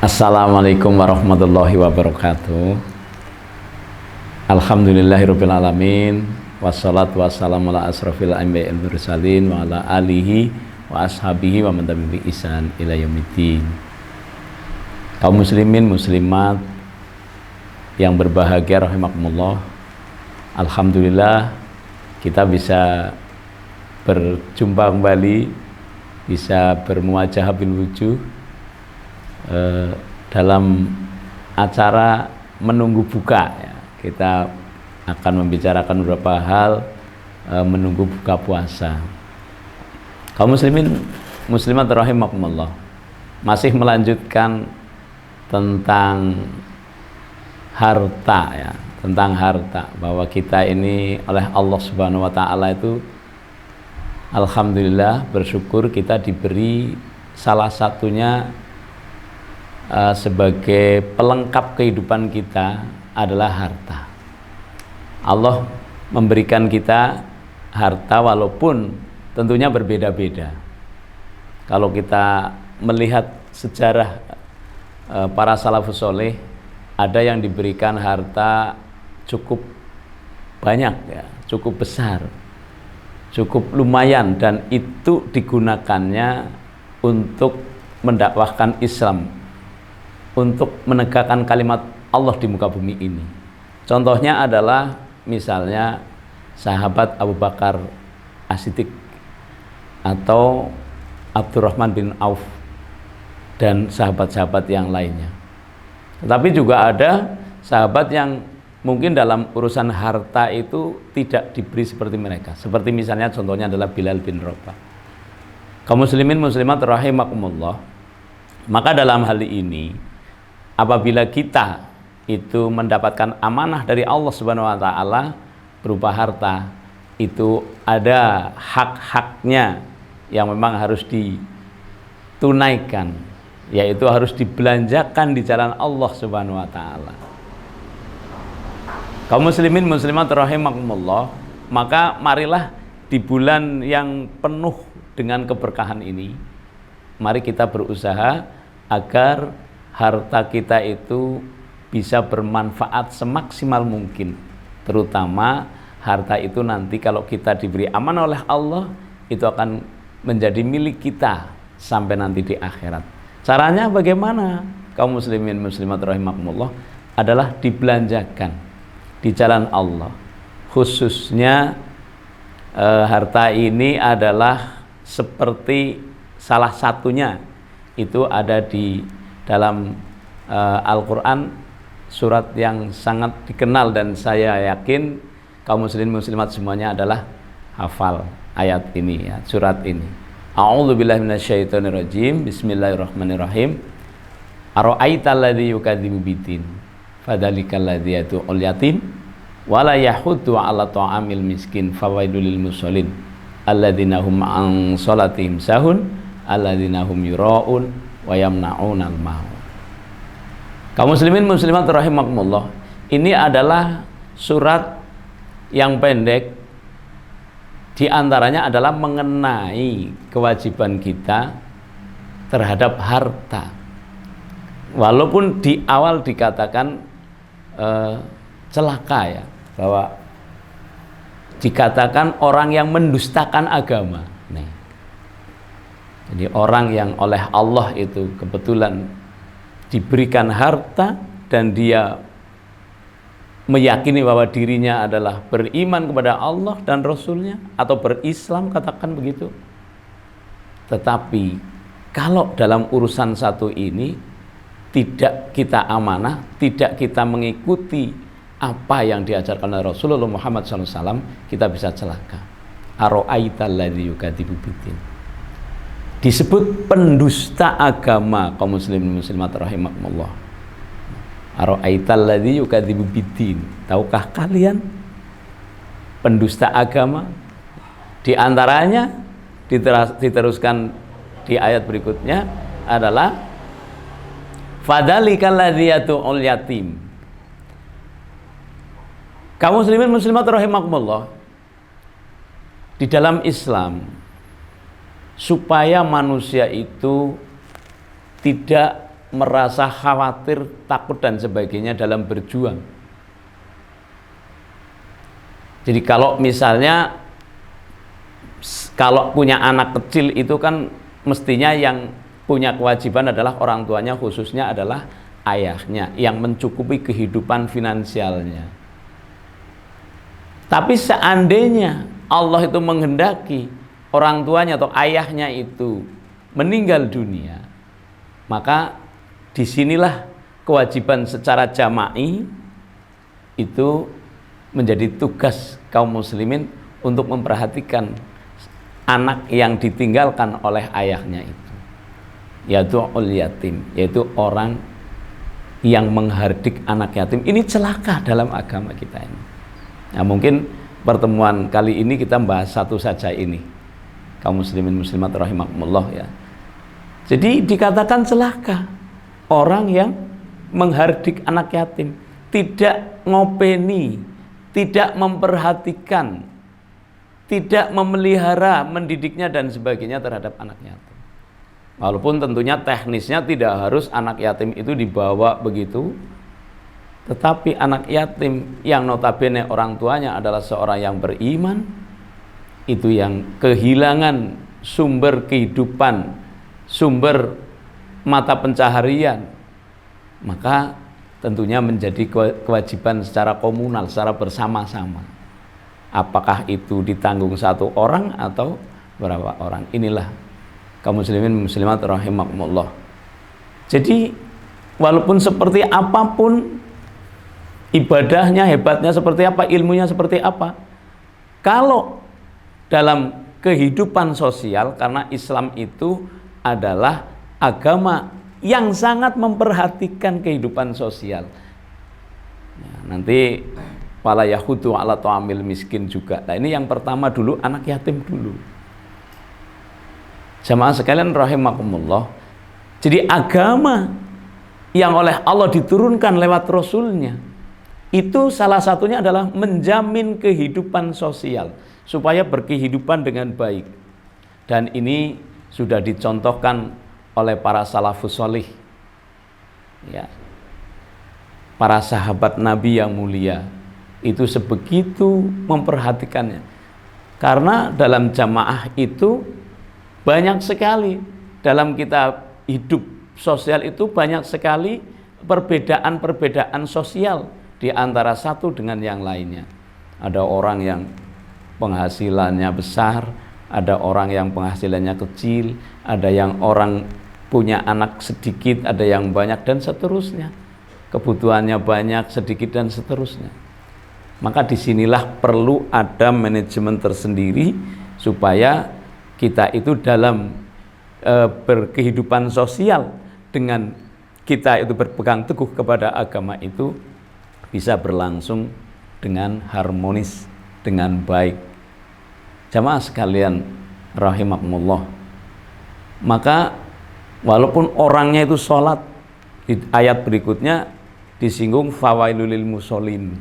Assalamualaikum warahmatullahi wabarakatuh. Alhamdulillahirabbil alamin. Wassalatu wassalamu ala asrofil anbiya'i wal mursalin wa ala alihi wa ashabihi wa man tabi'ahum bi ihsan ila yaumiddin. Kaum muslimin muslimat yang berbahagia rahimakumullah. Alhamdulillah kita bisa berjumpa kembali, bisa bermuajah bil wujuh dalam acara menunggu buka ya. Kita akan membicarakan beberapa hal menunggu buka puasa. Kaum muslimin muslimat rahimakumullah, masih melanjutkan tentang harta ya, tentang harta, bahwa kita ini oleh Allah Subhanahu wa taala itu alhamdulillah bersyukur kita diberi salah satunya sebagai pelengkap kehidupan kita adalah harta. Allah memberikan kita harta walaupun tentunya berbeda-beda. Kalau kita melihat sejarah para salafus soleh, ada yang diberikan harta cukup banyak ya, cukup besar, cukup lumayan, dan itu digunakannya untuk mendakwahkan Islam, untuk menegakkan kalimat Allah di muka bumi ini. Contohnya adalah misalnya sahabat Abu Bakar As-Siddiq atau Abdurrahman bin Auf dan sahabat-sahabat yang lainnya. Tetapi juga ada sahabat yang mungkin dalam urusan harta itu tidak diberi seperti mereka. Seperti misalnya contohnya adalah Bilal bin Rabah. Kaum muslimin muslimat rahimakumullah, maka dalam hal ini apabila kita itu mendapatkan amanah dari Allah Subhanahu wa taala berupa harta, itu ada hak-haknya yang memang harus ditunaikan, yaitu harus dibelanjakan di jalan Allah Subhanahu wa taala. Kaum muslimin muslimat rahimakumullah, maka marilah di bulan yang penuh dengan keberkahan ini, mari kita berusaha agar harta kita itu bisa bermanfaat semaksimal mungkin. Terutama harta itu nanti kalau kita diberi amanah oleh Allah, itu akan menjadi milik kita sampai nanti di akhirat. Caranya bagaimana? Kaum muslimin muslimat rahimakumullah, adalah dibelanjakan di jalan Allah. Khususnya harta ini adalah seperti salah satunya itu ada di dalam Al-Quran, surat yang sangat dikenal dan saya yakin kaum muslimin muslimat semuanya adalah hafal ayat ini ya, surat ini. A'udzubillahi minasyaitonirrajim. Bismillahirrahmanirrahim. Ara'aital ladzi yukadzibu biddin fadzalikal ladzi yad'ul yatim wa la yahuddu 'ala ta'amil miskin fawailul lil musallin alladzina hum an shalatihim sahun alladzina hum yura'un wa yamna'unal maut. Kaum muslimin muslimat rahimakumullah, ini adalah surat yang pendek, di antaranya adalah mengenai kewajiban kita terhadap harta. Walaupun di awal dikatakan celaka ya, bahwa dikatakan orang yang mendustakan agama. Jadi orang yang oleh Allah itu kebetulan diberikan harta dan dia meyakini bahwa dirinya adalah beriman kepada Allah dan Rasulnya atau berislam, katakan begitu. Tetapi kalau dalam urusan satu ini tidak kita amanah, tidak kita mengikuti apa yang diajarkan oleh Rasulullah Muhammad SAW, kita bisa celaka. Ara'aital ladzi yukadzibu biddin, disebut pendusta agama. Kaum muslimin muslimat rahimakumullah, ara'aital ladzi yukadzibu biddin, tahukah kalian pendusta agama? Di antaranya diteruskan di ayat berikutnya adalah fadzalikal ladzi yad'ul yatim. Kaum muslimin muslimat rahimakumullah, di dalam Islam supaya manusia itu tidak merasa khawatir, takut dan sebagainya dalam berjuang. Jadi kalau misalnya kalau punya anak kecil itu kan mestinya yang punya kewajiban adalah orang tuanya, khususnya adalah ayahnya yang mencukupi kehidupan finansialnya. Tapi seandainya Allah itu menghendaki orang tuanya atau ayahnya itu meninggal dunia, maka disinilah kewajiban secara jama'i itu menjadi tugas kaum muslimin untuk memperhatikan anak yang ditinggalkan oleh ayahnya itu, yaitu ul yatim, yaitu orang yang menghardik anak yatim. Ini celaka dalam agama kita ini. Nah, mungkin pertemuan kali ini kita bahas satu saja ini, kaum muslimin muslimat rahimakumullah ya. Jadi dikatakan celaka orang yang menghardik anak yatim, tidak ngopeni, tidak memperhatikan, tidak memelihara, mendidiknya dan sebagainya terhadap anak yatim. Walaupun tentunya teknisnya tidak harus anak yatim itu dibawa begitu, tetapi anak yatim yang notabene orang tuanya adalah seorang yang beriman, itu yang kehilangan sumber kehidupan, sumber mata pencaharian, maka tentunya menjadi kewajiban secara komunal, secara bersama-sama. Apakah itu ditanggung satu orang atau berapa orang? Inilah kaum muslimin muslimat rahimakumullah. Jadi walaupun seperti apapun ibadahnya, hebatnya seperti apa, ilmunya seperti apa, kalau dalam kehidupan sosial, karena Islam itu adalah agama yang sangat memperhatikan kehidupan sosial. Ya, nanti wala yahudu ala ta'amil miskin juga. Nah, ini yang pertama dulu, anak yatim dulu. Jamaah sekalian rahimakumullah. Jadi agama yang oleh Allah diturunkan lewat Rasulnya, itu salah satunya adalah menjamin kehidupan sosial supaya berkehidupan dengan baik. Dan ini sudah dicontohkan oleh para salafus sholih, ya, para sahabat Nabi yang mulia itu sebegitu memperhatikannya, karena dalam jamaah itu banyak sekali, dalam kita hidup sosial itu banyak sekali perbedaan-perbedaan sosial di antara satu dengan yang lainnya. Ada orang yang penghasilannya besar, ada orang yang penghasilannya kecil, ada yang orang punya anak sedikit, ada yang banyak, dan seterusnya. Kebutuhannya banyak, sedikit, dan seterusnya. Maka disinilah perlu ada manajemen tersendiri supaya kita itu dalam berkehidupan sosial dengan kita itu berpegang teguh kepada agama itu bisa berlangsung dengan harmonis, dengan baik. Jamaah sekalian rahimakumullah, maka walaupun orangnya itu sholat, di ayat berikutnya disinggung fawailul lil musholin,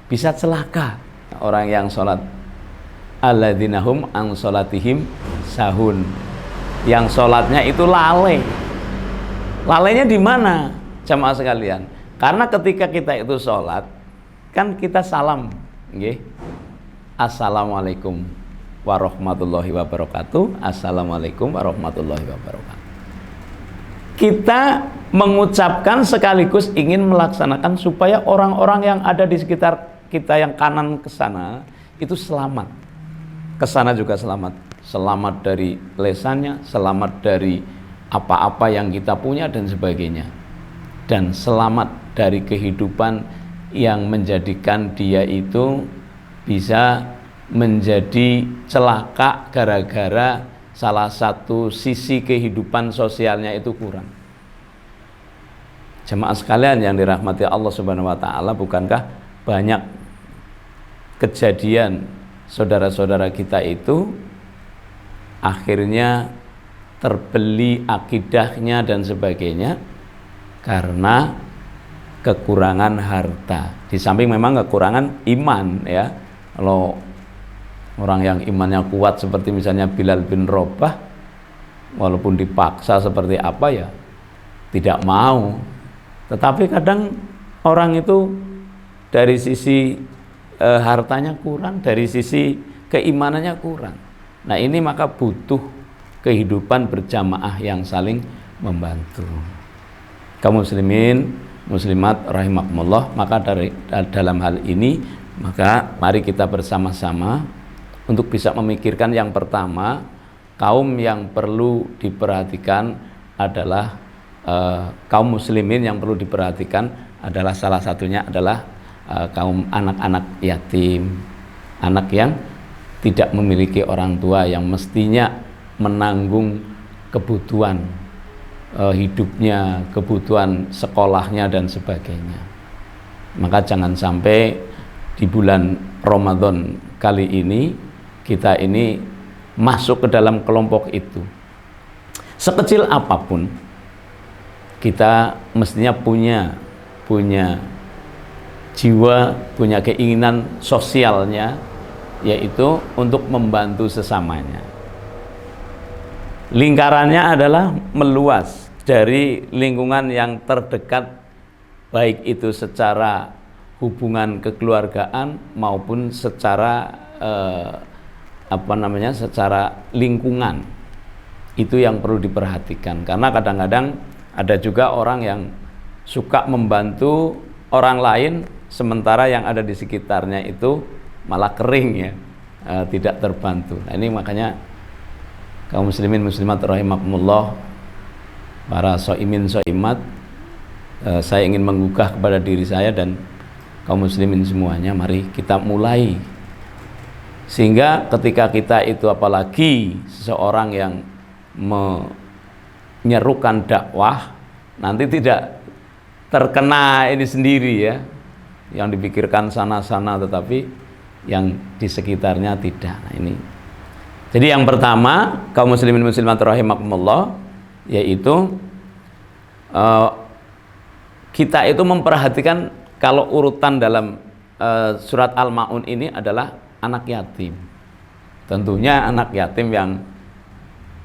bisa celaka orang yang sholat, alladzina hum an sholatihim sahun, yang sholatnya itu lalai. Lalainya di mana jamaah sekalian? Karena ketika kita itu sholat kan kita salam, nggih, assalamualaikum warahmatullahi wabarakatuh, assalamualaikum warahmatullahi wabarakatuh. Kita mengucapkan sekaligus ingin melaksanakan supaya orang-orang yang ada di sekitar kita yang kanan ke sana itu selamat, ke sana juga selamat, selamat dari lesannya, selamat dari apa-apa yang kita punya dan sebagainya, dan selamat dari kehidupan yang menjadikan dia itu bisa menjadi celaka gara-gara salah satu sisi kehidupan sosialnya itu kurang. Jemaah sekalian yang dirahmati Allah Subhanahu wa taala, bukankah banyak kejadian saudara-saudara kita itu akhirnya terbeli akidahnya dan sebagainya karena kekurangan harta. Di samping memang kekurangan iman, ya. Kalau orang yang imannya kuat seperti misalnya Bilal bin Rabah, walaupun dipaksa seperti apa, ya tidak mau. Tetapi kadang orang itu dari sisi hartanya kurang, dari sisi keimanannya kurang. Nah ini maka butuh kehidupan berjamaah yang saling membantu. Kaum muslimin, muslimat rahimakumullah, maka dalam hal ini maka mari kita bersama-sama untuk bisa memikirkan yang pertama, kaum yang perlu diperhatikan adalah kaum muslimin yang perlu diperhatikan adalah salah satunya adalah kaum anak-anak yatim, anak yang tidak memiliki orang tua yang mestinya menanggung kebutuhan hidupnya, kebutuhan sekolahnya dan sebagainya. Maka jangan sampai di bulan Ramadan kali ini kita ini masuk ke dalam kelompok itu. Sekecil apapun kita mestinya punya jiwa, punya keinginan sosialnya, yaitu untuk membantu sesamanya. Lingkarannya adalah meluas dari lingkungan yang terdekat, baik itu secara hubungan kekeluargaan maupun secara secara lingkungan. Itu yang perlu diperhatikan, karena kadang-kadang ada juga orang yang suka membantu orang lain sementara yang ada di sekitarnya itu malah kering ya, tidak terbantu. Nah ini makanya kaum muslimin muslimat rahimakumullah, para soimin soimat, saya ingin menggugah kepada diri saya dan kaum muslimin semuanya, mari kita mulai, sehingga ketika kita itu, apalagi seseorang yang menyerukan dakwah, nanti tidak terkena ini sendiri ya, yang dipikirkan sana-sana tetapi yang di sekitarnya tidak. Nah ini, jadi yang pertama kaum muslimin muslimat rahimakumullah, yaitu kita itu memperhatikan, kalau urutan dalam surat Al-Ma'un ini adalah anak yatim. Tentunya anak yatim yang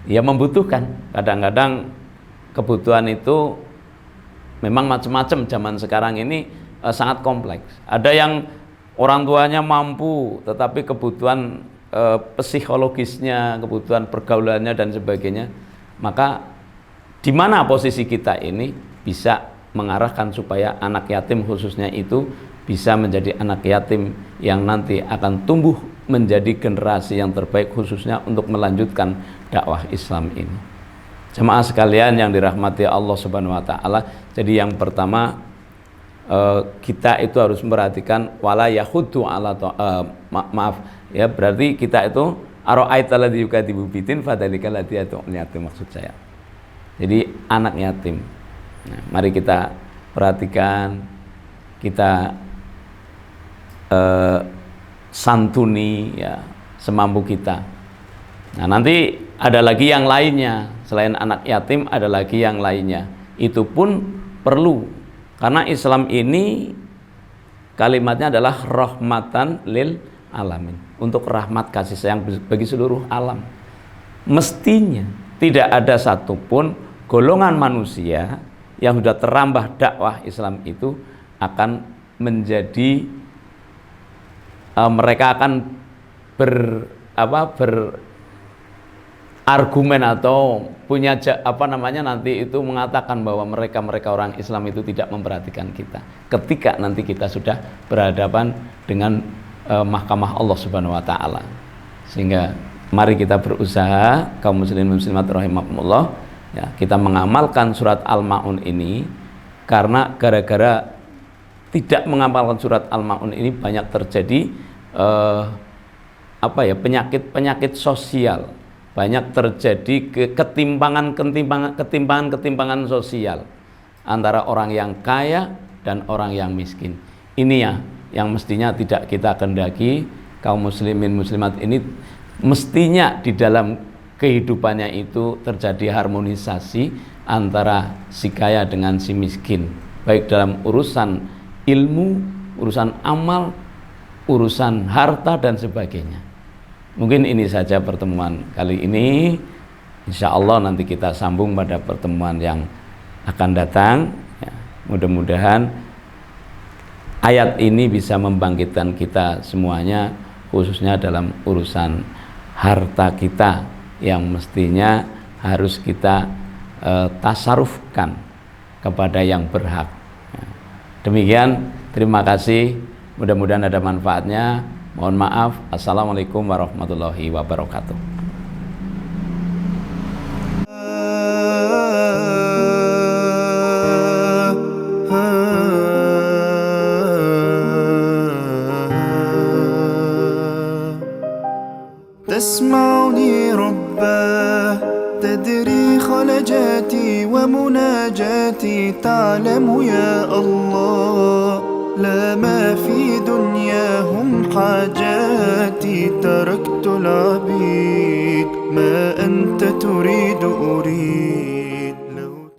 ya membutuhkan. Kadang-kadang kebutuhan itu memang macam-macam, zaman sekarang ini sangat kompleks. Ada yang orang tuanya mampu tetapi kebutuhan psikologisnya, kebutuhan pergaulannya dan sebagainya, maka di mana posisi kita ini bisa mengarahkan supaya anak yatim khususnya itu bisa menjadi anak yatim yang nanti akan tumbuh menjadi generasi yang terbaik khususnya untuk melanjutkan dakwah Islam ini. Jemaah sekalian yang dirahmati Allah Subhanahu wa taala, jadi yang pertama kita itu harus memperhatikan wala yahudu ala maaf ya, berarti kita itu ara'aita ladzi yukadzibu bitin fadzalikal ladzi yad'ul yatim, maksud saya. Jadi anak yatim. Nah, mari kita perhatikan, kita santuni ya semampu kita. Nah nanti ada lagi yang lainnya, selain anak yatim ada lagi yang lainnya. Itu pun perlu, karena Islam ini kalimatnya adalah rahmatan lil alamin, untuk rahmat kasih sayang bagi seluruh alam. Mestinya tidak ada satupun golongan manusia yang sudah terambah dakwah Islam itu akan menjadi mereka akan berargumen atau punya nanti itu mengatakan bahwa mereka orang Islam itu tidak memperhatikan kita ketika nanti kita sudah berhadapan dengan mahkamah Allah Subhanahu wa taala. Sehingga mari kita berusaha kaum muslimin muslimat rahimakumullah ya, kita mengamalkan surat Al-Ma'un ini, karena gara-gara tidak mengamalkan surat Al-Ma'un ini banyak terjadi penyakit sosial, banyak terjadi ketimpangan sosial antara orang yang kaya dan orang yang miskin. Ini ya yang mestinya tidak kita kendaki. Kaum muslimin muslimat ini mestinya di dalam kehidupannya itu terjadi harmonisasi antara si kaya dengan si miskin, baik dalam urusan ilmu, urusan amal, urusan harta dan sebagainya. Mungkin ini saja pertemuan kali ini. Insya Allah nanti kita sambung pada pertemuan yang akan datang. Ya, mudah-mudahan ayat ini bisa membangkitkan kita semuanya, khususnya dalam urusan harta kita yang mestinya harus kita tasarufkan kepada yang berhak. Demikian, terima kasih, mudah-mudahan ada manfaatnya. Mohon maaf. Assalamualaikum warahmatullahi wabarakatuh. تسمعني رباه تدري خلجاتي ومناجاتي تعلم يا الله لا ما في دنياهم حاجاتي تركت العبيد ما أنت تريد أريد